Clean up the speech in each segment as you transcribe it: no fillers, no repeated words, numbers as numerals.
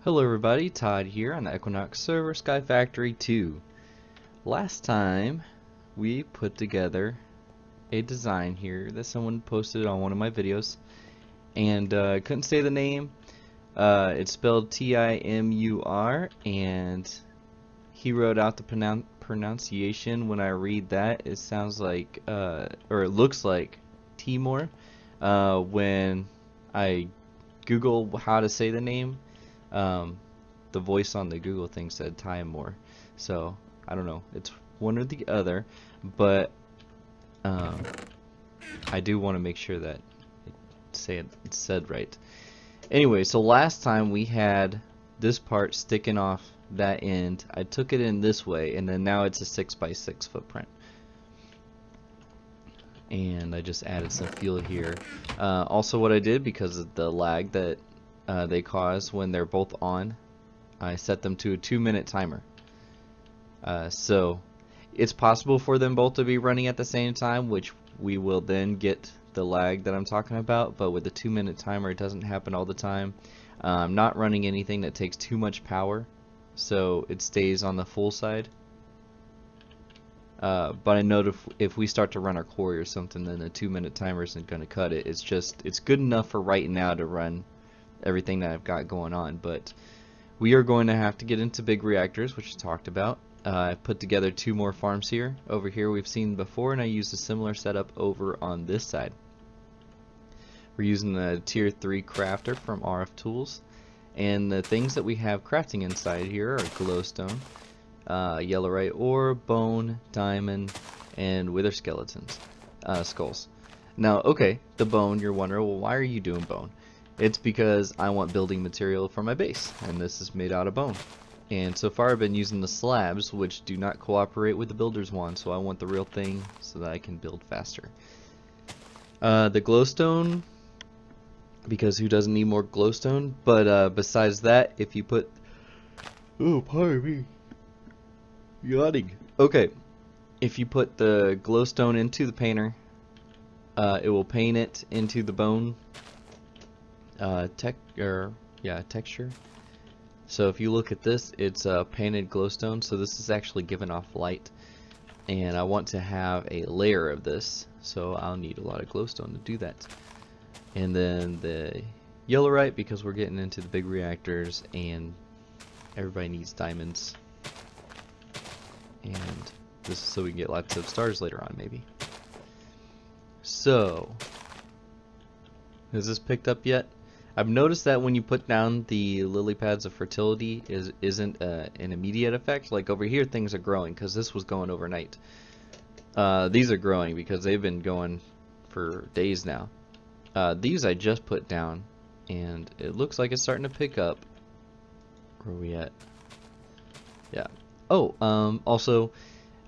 Hello everybody, Todd here on the Equinox server, SkyFactory 2. Last time we put together a design here that someone posted on one of my videos, and I couldn't say the name. It's spelled Timur, and he wrote out the pronunciation. When I read that, it sounds like, or it looks like Timor. When I Google how to say the name, the voice on the Google thing said Timor, so I don't know. It's one or the other, but I do want to make sure that it's said right. Anyway, so last time we had this part sticking off that end. I took it in this way, and then now it's a 6x6 footprint. And I just added some fuel here. Also, what I did, because of the lag that they cause when they're both on, I set them to a 2-minute timer. So it's possible for them both to be running at the same time, which we will then get the lag that I'm talking about, but with the 2-minute timer it doesn't happen all the time. I'm not running anything that takes too much power, so it stays on the full side. But I know if we start to run our quarry or something, then the 2-minute timer isn't going to cut it. It's good enough for right now to run everything that I've got going on, but we are going to have to get into big reactors, which I talked about. I put together 2 more farms here. Over here we've seen before, and I used a similar setup over on this side. We're using the tier 3 crafter from RF Tools, and the things that we have crafting inside here are glowstone, yellowite ore, bone, diamond, and wither skeletons, skulls. Now, okay, the bone, you're wondering, well, why are you doing bone? It's because I want building material for my base, and this is made out of bone. And so far I've been using the slabs, which do not cooperate with the builder's wand, so I want the real thing so that I can build faster. The glowstone, because who doesn't need more glowstone? But besides that, if you put... Oh, pardon me. Yawning. Okay, if you put the glowstone into the painter, it will paint it into the bone texture. So if you look at this, it's painted glowstone, so this is actually giving off light, and I want to have a layer of this, so I'll need a lot of glowstone to do that. And then the yellowite, because we're getting into the big reactors and everybody needs diamonds, and this is so we can get lots of stars later on, maybe. So has this picked up yet? I've noticed that when you put down the lily pads of fertility, isn't an immediate effect. Like over here, things are growing because this was going overnight. These are growing because they've been going for days now. These I just put down, and it looks like it's starting to pick up. Where are we at? Yeah. Oh, also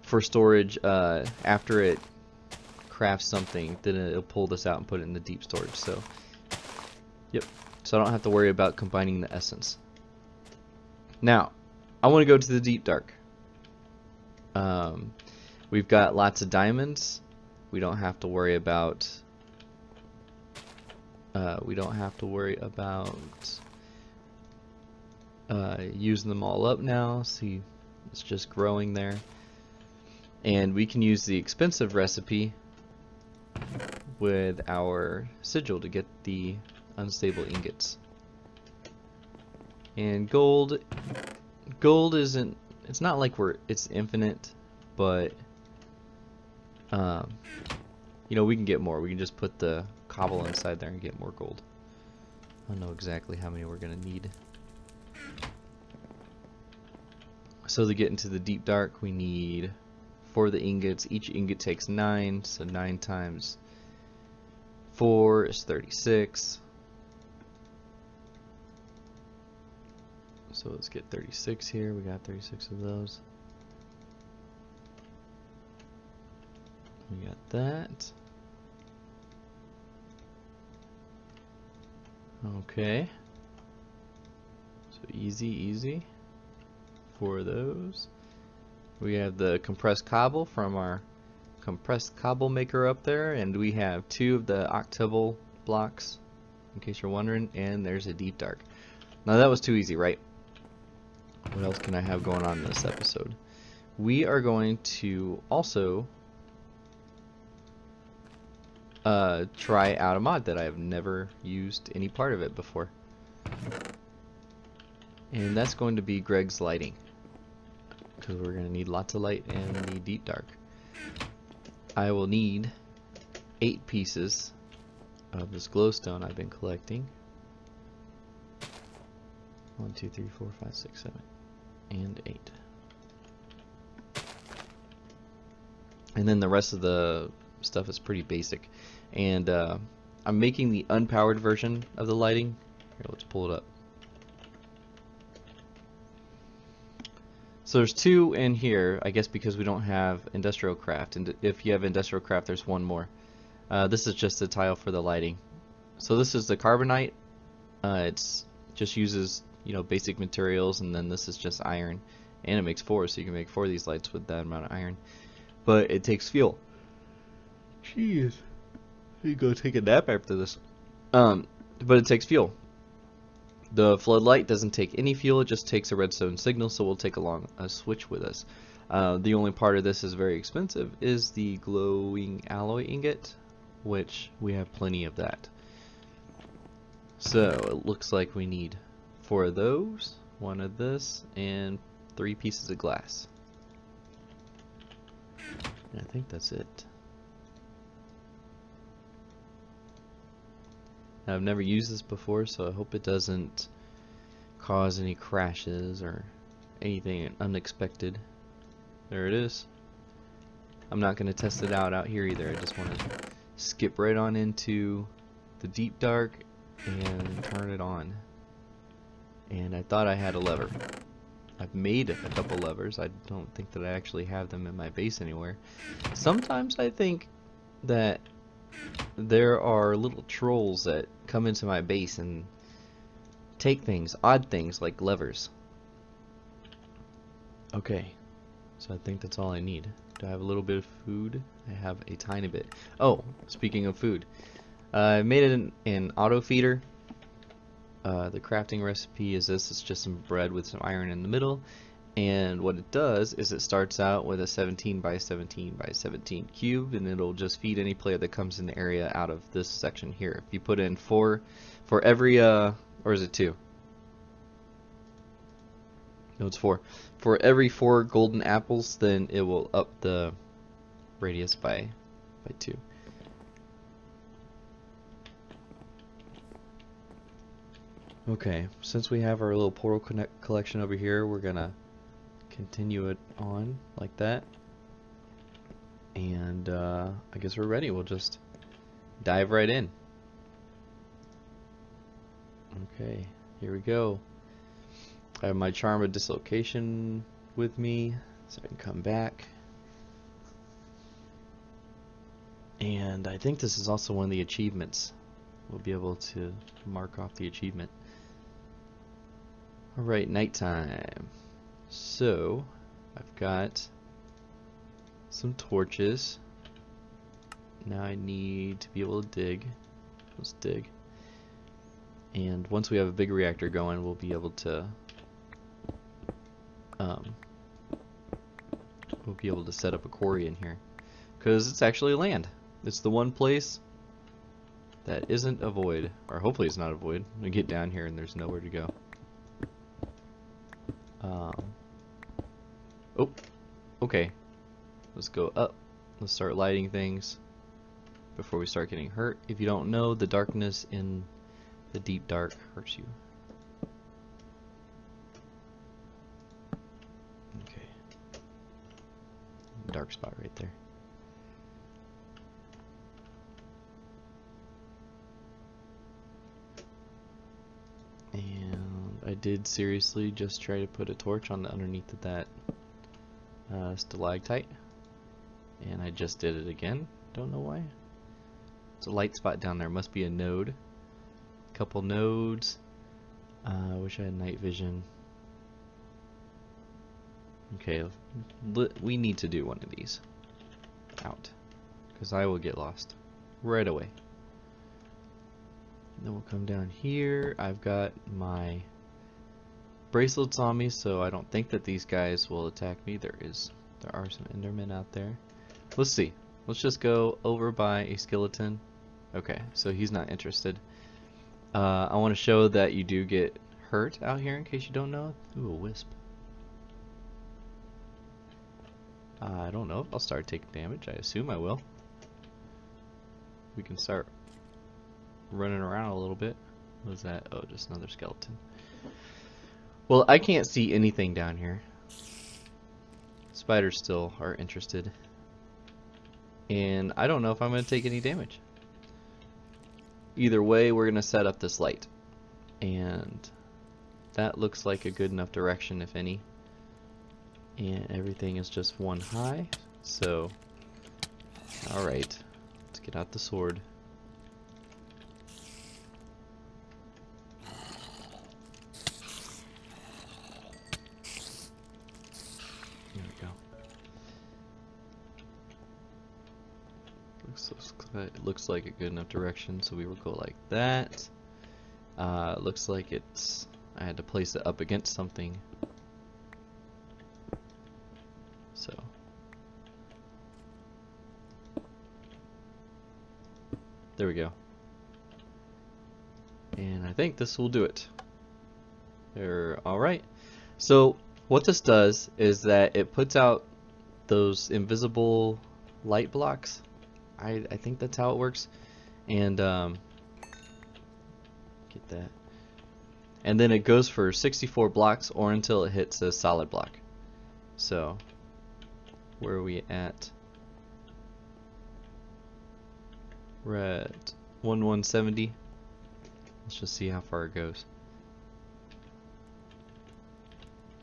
for storage, after it crafts something, then it'll pull this out and put it in the deep storage. So. Yep, so I don't have to worry about combining the essence. Now, I want to go to the deep dark. We've got lots of diamonds. We don't have to worry about. Using them all up now. See, it's just growing there, and we can use the expensive recipe with our sigil to get the unstable ingots. And gold isn't, it's not like it's infinite, but you know, we can get more. We can just put the cobble inside there and get more gold. I don't know exactly how many we're gonna need. So to get into the deep dark, we need 4 of the ingots. Each ingot takes 9, so 9 times 4 is 36. So let's get 36 here. We got 36 of those. We got that. Okay. So easy. 4 of those. We have the compressed cobble from our compressed cobble maker up there, and we have 2 of the octuple blocks, in case you're wondering, and there's a deep dark. Now that was too easy, right? What else can I have going on in this episode? We are going to also try out a mod that I have never used any part of it before. And that's going to be Greg's lighting. Because we're going to need lots of light in the deep dark. I will need 8 pieces of this glowstone I've been collecting. 1, 2, 3, 4, 5, 6, 7, and 8. And then the rest of the stuff is pretty basic. And I'm making the unpowered version of the lighting. Here, let's pull it up. So there's 2 in here, I guess because we don't have industrial craft. And if you have industrial craft, there's 1 more. This is just a tile for the lighting. So this is the carbonite. It's just uses, you know, basic materials, and then this is just iron, and it makes 4, so you can make 4 of these lights with that amount of iron. But it takes fuel. Jeez, you go take a nap after this. But it takes fuel. The floodlight doesn't take any fuel; it just takes a redstone signal, so we'll take along a switch with us. The only part of this is very expensive is the glowing alloy ingot, which we have plenty of that. So it looks like we need 4 of those, 1 of this, and 3 pieces of glass. And I think that's it. Now, I've never used this before, so I hope it doesn't cause any crashes or anything unexpected. There it is. I'm not going to test it out here either. I just want to skip right on into the deep dark and turn it on. And I thought I had a lever. I've made a couple levers. I don't think that I actually have them in my base anywhere. Sometimes I think that there are little trolls that come into my base and take things, odd things like levers. Okay, so I think that's all I need. Do I have a little bit of food? I have a tiny bit. Oh, speaking of food, I made it an auto feeder. The crafting recipe is this. It's just some bread with some iron in the middle, and what it does is it starts out with a 17 by 17 by 17 cube, and it'll just feed any player that comes in the area out of this section here. If you put in 4 for every or is it 2? No, it's 4. For every 4 golden apples, then it will up the radius by 2. Okay, since we have our little portal collection over here, we're gonna continue it on like that. And I guess we're ready. We'll just dive right in. Okay, here we go. I have my charm of dislocation with me, so I can come back. And I think this is also one of the achievements. We'll be able to mark off the achievement. Alright, nighttime. So, I've got some torches. Now I need to be able to dig. Let's dig. And once we have a big reactor going, we'll be able to set up a quarry in here, because it's actually land. It's the one place that isn't a void, or hopefully it's not a void. We get down here and there's nowhere to go. Oh, okay. Let's go up. Let's start lighting things before we start getting hurt. If you don't know, the darkness in the deep dark hurts you. Okay. Dark spot right there. And I did seriously just try to put a torch on the underneath of that stalactite, and I just did it again. Don't know why. It's a light spot down there. Must be a node. Couple nodes. I wish I had night vision. Okay, we need to do one of these out, because I will get lost right away. Then we'll come down here. I've got my bracelets on me, so I don't think that these guys will attack me. There are some Endermen out there. Let's see. Let's just go over by a skeleton. Okay, so he's not interested. I want to show that you do get hurt out here in case you don't know. Ooh, a wisp. I don't know if I'll start taking damage. I assume I will. We can start running around a little bit. What was that? Oh, just another skeleton. Well, I can't see anything down here. Spiders still are interested. And I don't know if I'm going to take any damage. Either way, we're going to set up this light. And that looks like a good enough direction, if any. And everything is just one high. So, alright. Let's get out the sword. There we go. Looks like a good enough direction, so we will go like that. Looks like I had to place it up against something. So there we go. And I think this will do it. Alright. So what this does is that it puts out those invisible light blocks. I think that's how it works. And get that. And then it goes for 64 blocks or until it hits a solid block. So where are we at? We're at 1170. Let's just see how far it goes.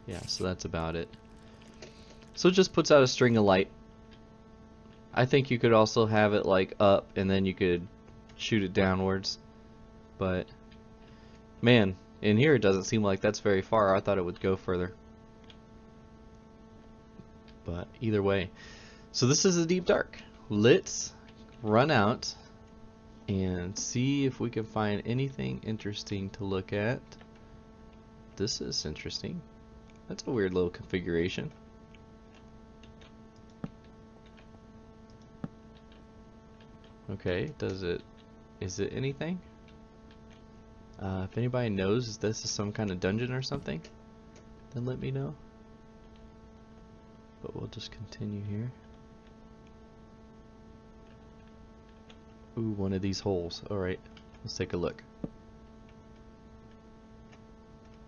Yeah, so that's about it. So it just puts out a string of light. I think you could also have it like up and then you could shoot it downwards. But man, in here it doesn't seem like that's very far. I thought it would go further. But either way. So this is a deep dark. Let's run out and see if we can find anything interesting to look at. This is interesting. That's a weird little configuration. Okay, is it anything? If anybody knows if this is some kind of dungeon or something, then let me know. But we'll just continue here. Ooh, one of these holes. Alright, let's take a look.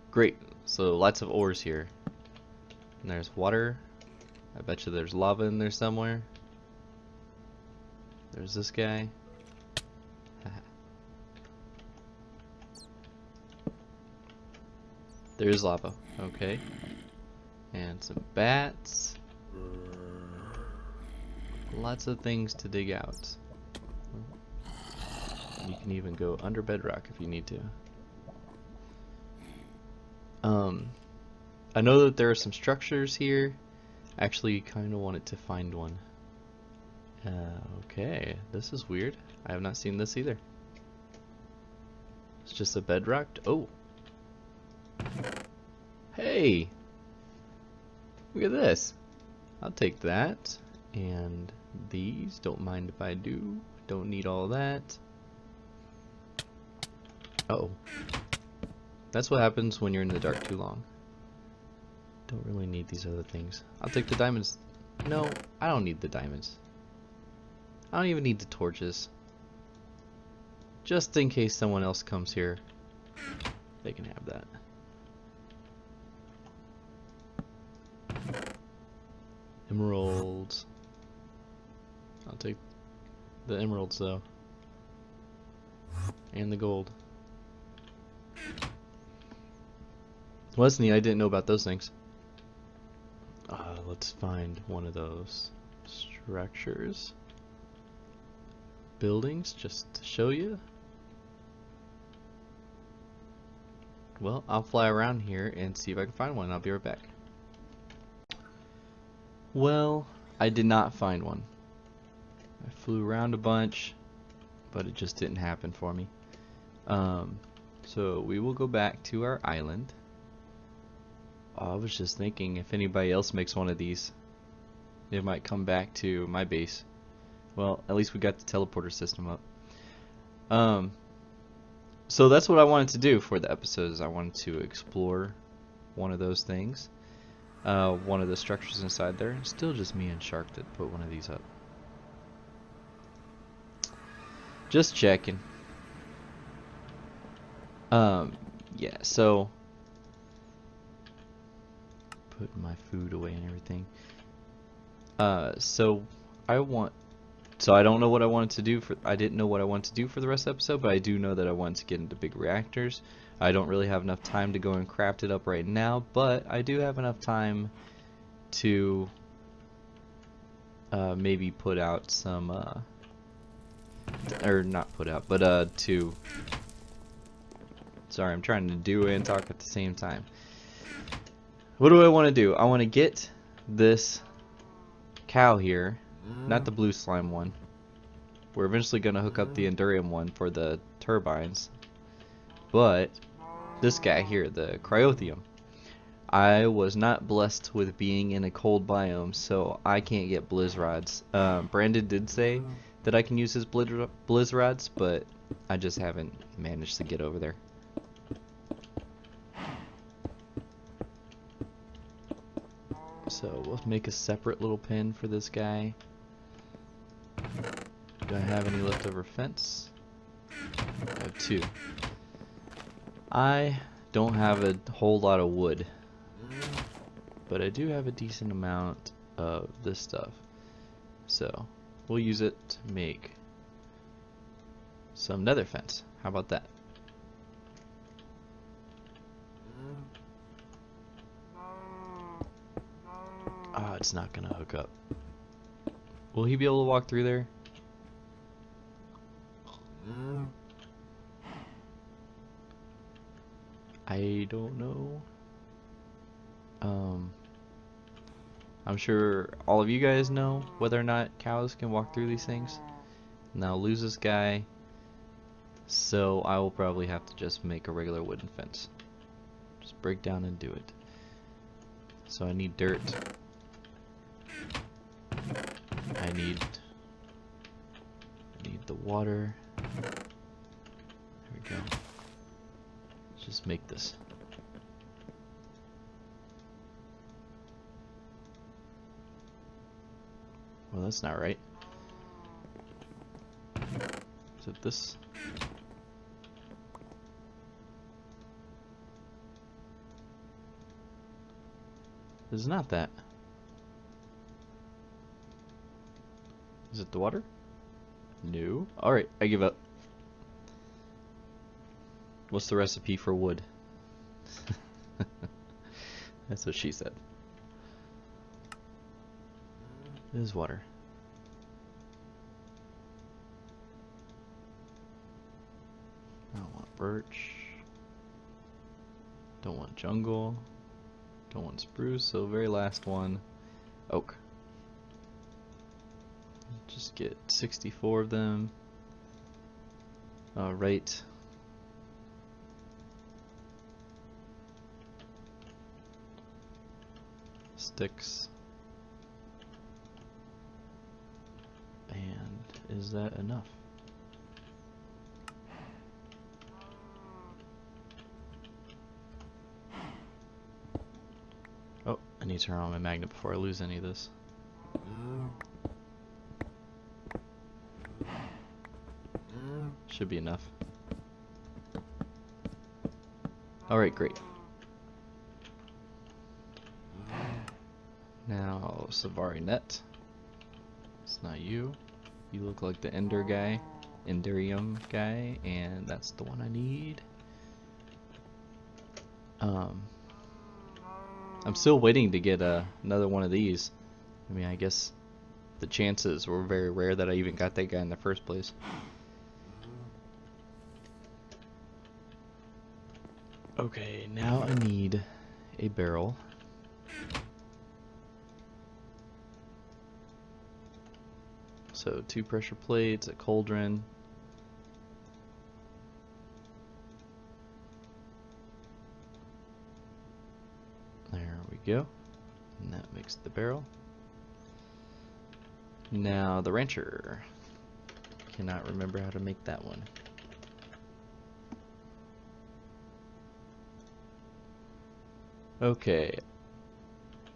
Great, so lots of ores here. And there's water. I bet you there's lava in there somewhere. There's this guy. There's lava. Okay. And some bats. Lots of things to dig out. You can even go under bedrock if you need to. I know that there are some structures here. Actually, kind of wanted to find one. Okay, this is weird. I have not seen this either. It's just a bedrock. Oh. Hey! Look at this. I'll take that. And these, don't mind if I do. Don't need all that. Uh-oh. That's what happens when you're in the dark too long. Don't really need these other things. I'll take the diamonds. No, I don't need the diamonds. I don't even need the torches. Just in case someone else comes here, they can have that. Emeralds. I'll take the emeralds though. And the gold. Well, that's neat. I didn't know about those things. Let's find one of those structures. Buildings, just to show you. Well, I'll fly around here and see if I can find one. I'll be right back. Well, I did not find one. I flew around a bunch, but it just didn't happen for me. So we will go back to our island. I was just thinking if anybody else makes one of these, it might come back to my base. Well, at least we got the teleporter system up. So that's what I wanted to do for the episode, is I wanted to explore one of those things. One of the structures inside there. Still just me and Shark that put one of these up. Just checking. Yeah, so putting my food away and everything. So I don't know what I wanted to do I didn't know what I wanted to do for the rest of the episode, but I do know that I wanted to get into big reactors. I don't really have enough time to go and craft it up right now, but I do have enough time to maybe put out some or not put out, but sorry, I'm trying to do and talk at the same time. What do I want to do? I want to get this cow here, not the blue slime one. We're eventually going to hook up the Endurium one for the turbines, but this guy here, the Cryotheum, I was not blessed with being in a cold biome, so I can't get blizz rods. Brandon did say that I can use his blizz rods, but I just haven't managed to get over there. So we'll make a separate little pen for this guy. Do I have any leftover fence? I have 2. I don't have a whole lot of wood, but I do have a decent amount of this stuff. So we'll use it to make some nether fence. How about that? Ah, it's not gonna hook up. Will he be able to walk through there? I don't know. I'm sure all of you guys know whether or not cows can walk through these things. Now I'll lose this guy, so I will probably have to just make a regular wooden fence. Just break down and do it. So I need dirt. I need the water. There we go. Let's just make this. Well, that's not right. Is it this? It's not that. Is it the water? No. Alright, I give up. What's the recipe for wood? That's what she said. It is water. I don't want birch. Don't want jungle. Don't want spruce, so very last one, oak. Just get 64 of them. Alright. Sticks. And is that enough? Oh, I need to turn on my magnet before I lose any of this. Should be enough. Alright, great. Now, Savari Net. It's not you. You look like the Ender guy, Endurium guy, and that's the one I need. I'm still waiting to get another one of these. I mean, I guess the chances were very rare that I even got that guy in the first place. Okay, now I need a barrel. So 2 pressure plates, a cauldron. There go. And that makes the barrel. Now the rancher. Cannot remember how to make that one. Okay.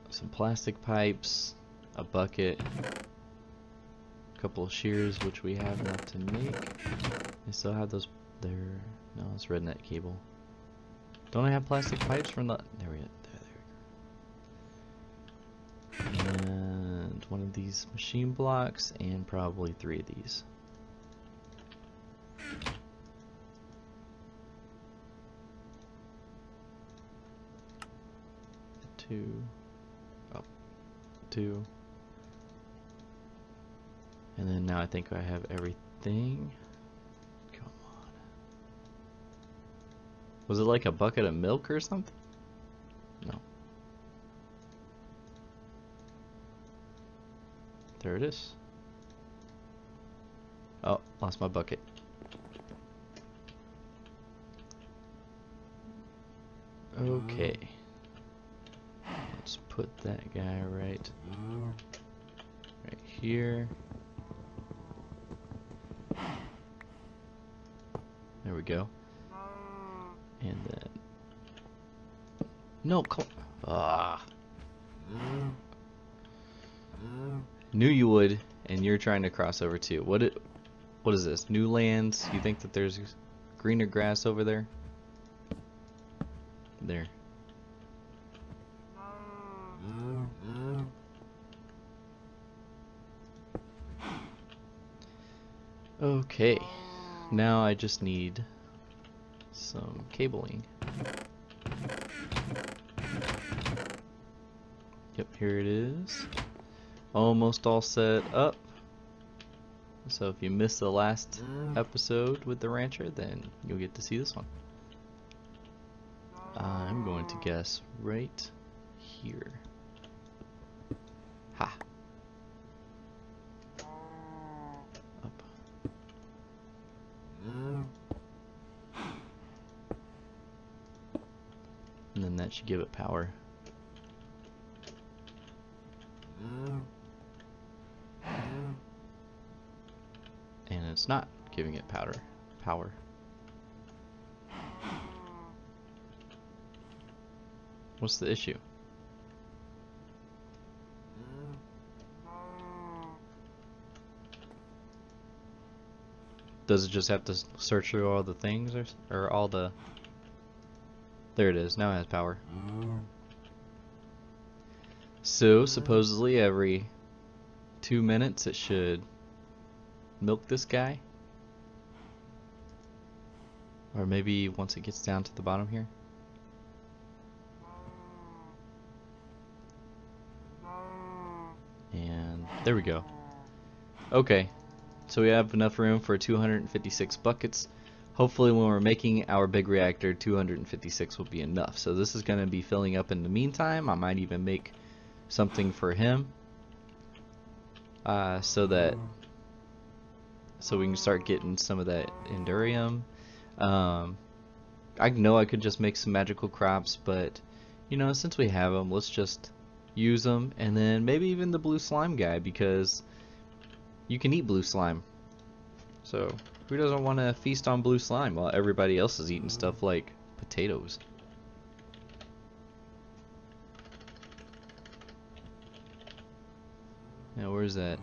Some plastic pipes, a bucket, a couple of shears, which we have enough to make. I still have those there. No, it's redneck cable. Don't I have plastic pipes from the... There we go. And one of these machine blocks, and probably 3 of these. Two. And then now I think I have everything. Come on. Was it like a bucket of milk or something? No. There it is. Oh, lost my bucket. Okay. Let's put that guy right here. There we go. And then no, knew you would, and you're trying to cross over too. What is this? New lands? You think that there's greener grass over there? There. Okay, now I just need some cabling. Yep, here it is. Almost all set up. So if you missed the last episode with the rancher, then you'll get to see this one. I'm going to guess right here. Ha! Up. And then that should give it power. And it's not giving it power. What's the issue? Does it just have to search through all the things, or all the... There it is, now it has power. So, supposedly every 2 minutes it should milk this guy. Or maybe once it gets down to the bottom here. And there we go. Okay, so we have enough room for 256 buckets. Hopefully when we're making our big reactor, 256 will be enough. So this is going to be filling up in the meantime. I might even make something for him, so we can start getting some of that endurium. I know I could just make some magical crops, but you know, since we have them, let's just use them. And then maybe even the blue slime guy, because you can eat blue slime. So who doesn't want to feast on blue slime while everybody else is eating stuff like potatoes? Now where's that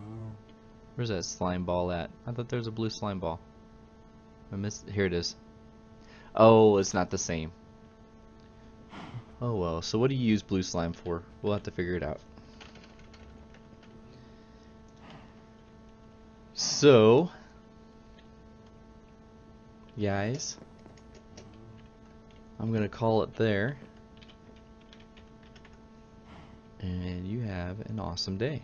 slime ball at? I thought there was a blue slime ball. I missed. Here it is. Oh, it's not the same. Oh well, so what do you use blue slime for? We'll have to figure it out. So, guys, I'm gonna call it there, and you have an awesome day.